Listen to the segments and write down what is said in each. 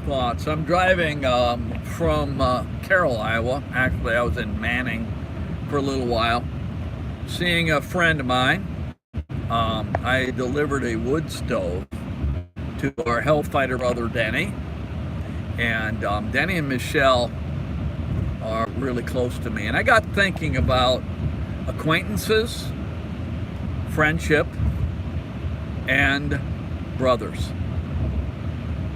thoughts. I'm driving from Carroll, Iowa. Actually, I was in Manning for a little while, seeing a friend of mine. I delivered a wood stove to our hellfighter brother Denny, and Denny and Michelle are really close to me. And I got thinking about acquaintances, friendship, and brothers.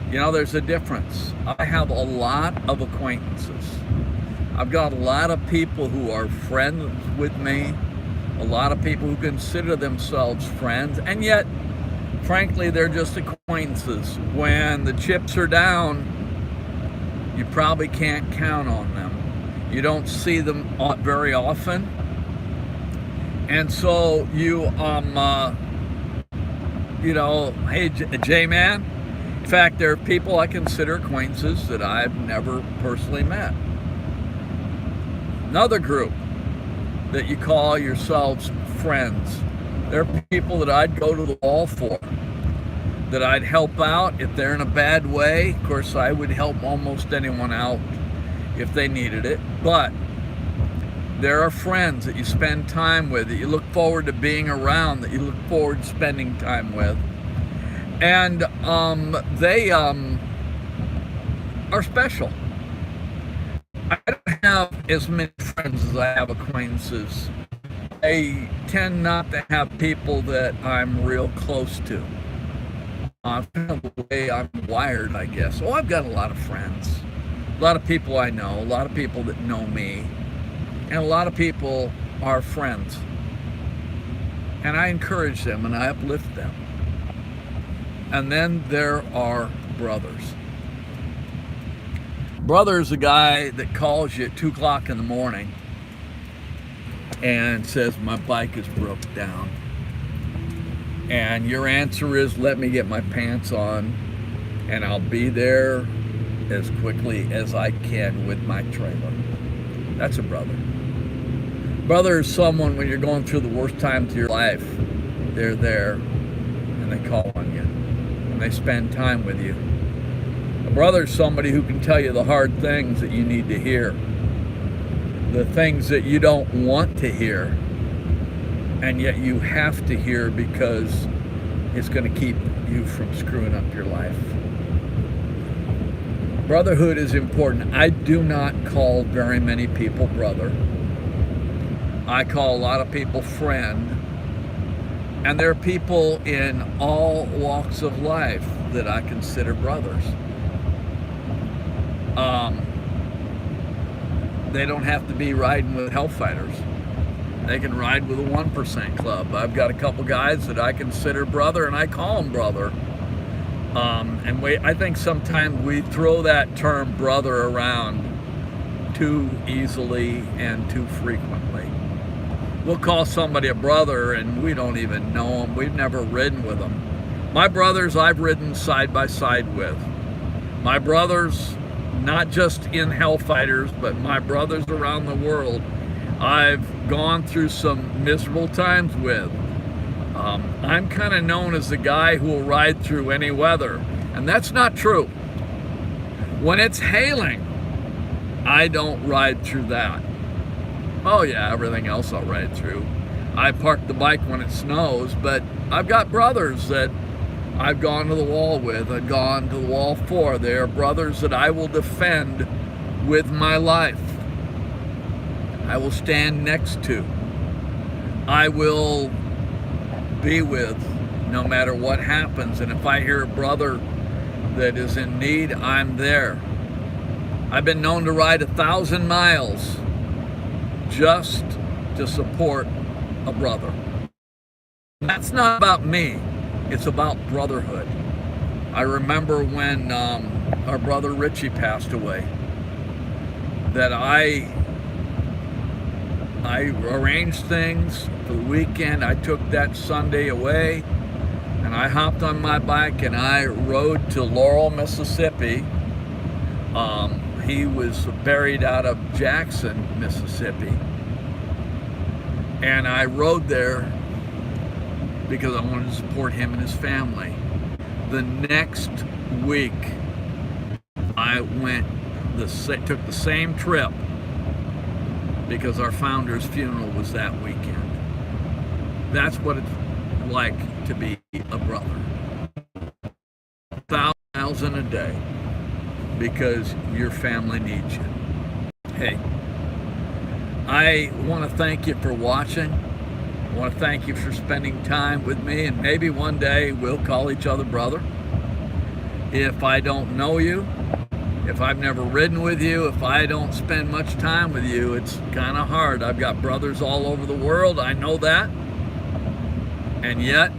You know, there's a difference. I have a lot of acquaintances. I've got a lot of people who are friends with me, a lot of people who consider themselves friends, and yet, frankly, they're just acquaintances. When the chips are down, you probably can't count on them. You don't see them very often. And so hey, J-Man. In fact, there are people I consider acquaintances that I've never personally met. Another group that you call yourselves friends. There are people that I'd go to the wall for, that I'd help out if they're in a bad way. Of course, I would help almost anyone out if they needed it. But there are friends that you spend time with, that you look forward to being around, that you look forward to spending time with. And they are special. I don't have as many friends as I have acquaintances. I tend not to have people that I'm real close to. Kind of the way I'm wired, I guess. Oh, I've got a lot of friends. A lot of people I know, a lot of people that know me, and a lot of people are friends. And I encourage them and I uplift them. And then there are brothers. Brother is a guy that calls you at 2 o'clock in the morning and says, my bike is broke down. And your answer is, let me get my pants on and I'll be there as quickly as I can with my trailer. That's a brother. Brother is someone when you're going through the worst times of your life, they're there and they call on you. They spend time with you. A brother is somebody who can tell you the hard things that you need to hear, the things that you don't want to hear, and yet you have to hear because it's going to keep you from screwing up your life. Brotherhood is important. I do not call very many people brother. I call a lot of people friend. And there are people in all walks of life that I consider brothers. They don't have to be riding with hellfighters. They can ride with a 1% club. I've got a couple guys that I consider brother, and I call them brother. I think sometimes we throw that term brother around too easily and too frequently. We'll call somebody a brother and we don't even know them. We've never ridden with them. My brothers I've ridden side by side with. My brothers, not just in Hellfighters, but my brothers around the world, I've gone through some miserable times with. I'm kind of known as the guy who will ride through any weather, and that's not true. When it's hailing, I don't ride through that. Oh yeah, everything else I'll ride through. I park the bike when it snows, but I've got brothers that I've gone to the wall with, I've gone to the wall for. They are brothers that I will defend with my life. I will stand next to. I will be with no matter what happens. And if I hear a brother that is in need, I'm there. I've been known to ride 1,000 miles just to support a brother. That's not about me. It's about brotherhood. I remember when our brother Richie passed away, that I arranged things for the weekend. I took that Sunday away and I hopped on my bike and I rode to Laurel, Mississippi. He was buried out of Jackson, Mississippi. And I rode there because I wanted to support him and his family. The next week, I took the same trip because our founder's funeral was that weekend. That's what it's like to be a brother. 1,000 miles in a day because your family needs you. Hey, I want to thank you for watching. I want to thank you for spending time with me, and maybe one day we'll call each other brother. If I don't know you, if I've never ridden with you, if I don't spend much time with you, it's kind of hard. I've got brothers all over the world, I know that, and yet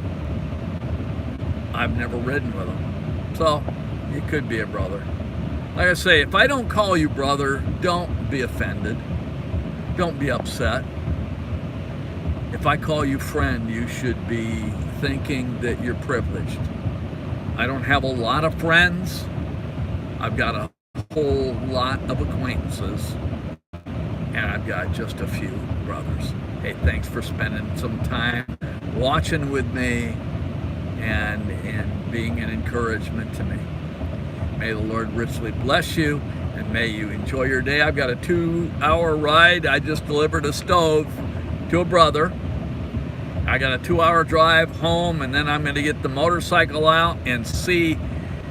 I've never ridden with them. So you could be a brother. Like I say, if I don't call you brother, don't be offended. Don't be upset. If I call you friend, you should be thinking that you're privileged. I don't have a lot of friends. I've got a whole lot of acquaintances, and I've got just a few brothers. Hey, thanks for spending some time watching with me and being an encouragement to me. May the Lord richly bless you, and may you enjoy your day. I've got a 2-hour ride. I just delivered a stove to a brother. I got a 2-hour drive home, and then I'm going to get the motorcycle out and see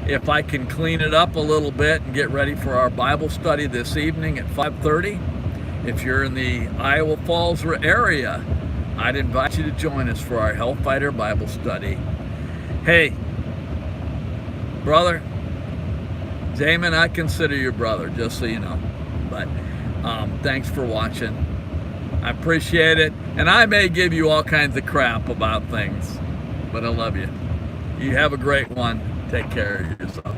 if I can clean it up a little bit and get ready for our Bible study this evening at 5:30. If you're in the Iowa Falls area, I'd invite you to join us for our Hellfighter Bible study. Hey, brother, Damon, I consider you brother, just so you know. But thanks for watching. I appreciate it. And I may give you all kinds of crap about things, but I love you. You have a great one. Take care of yourself.